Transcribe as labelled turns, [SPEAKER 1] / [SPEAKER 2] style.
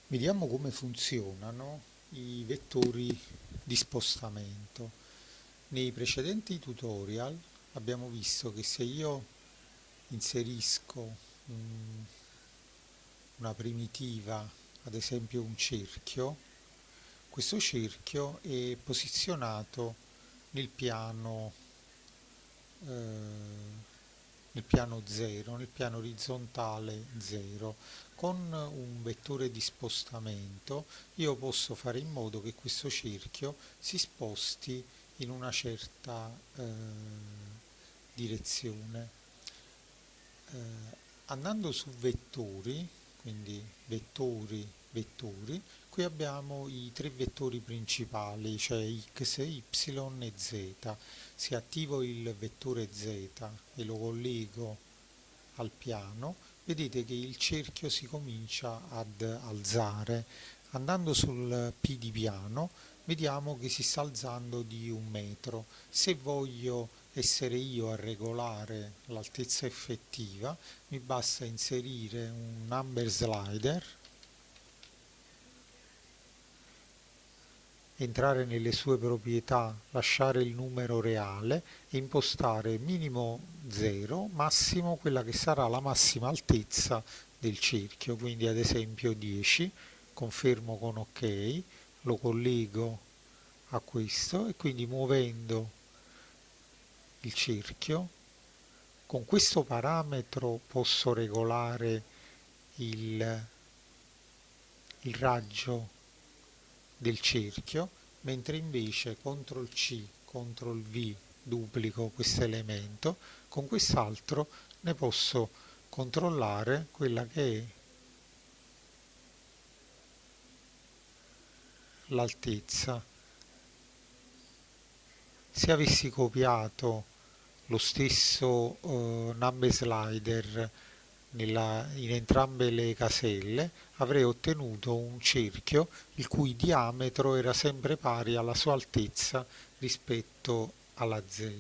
[SPEAKER 1] Vediamo come funzionano i vettori di spostamento. Nei precedenti tutorial abbiamo visto che se io inserisco mm, una primitiva, ad esempio un cerchio, questo cerchio è posizionato nel piano, nel piano 0, nel piano orizzontale 0. Con un vettore di spostamento io posso fare in modo che questo cerchio si sposti in una certa direzione. Andando su vettori, quindi vettori, qui abbiamo i tre vettori principali, cioè x, y e z. Se attivo il vettore z e lo collego al piano, vedete che il cerchio si comincia ad alzare. Andando sul P di piano, vediamo che si sta alzando di 1 metro. Se voglio essere io a regolare l'altezza effettiva, mi basta inserire un number slider, entrare nelle sue proprietà, lasciare il numero reale e impostare minimo 0, massimo quella che sarà la massima altezza del cerchio, quindi ad esempio 10, confermo con ok, lo collego a questo e quindi muovendo il cerchio con questo parametro posso regolare il, il raggio del cerchio, mentre invece CTRL C, CTRL V duplico questo elemento, con quest'altro ne posso controllare quella che è l'altezza. Se avessi copiato lo stesso number slider in entrambe le caselle, avrei ottenuto un cerchio il cui diametro era sempre pari alla sua altezza rispetto alla z.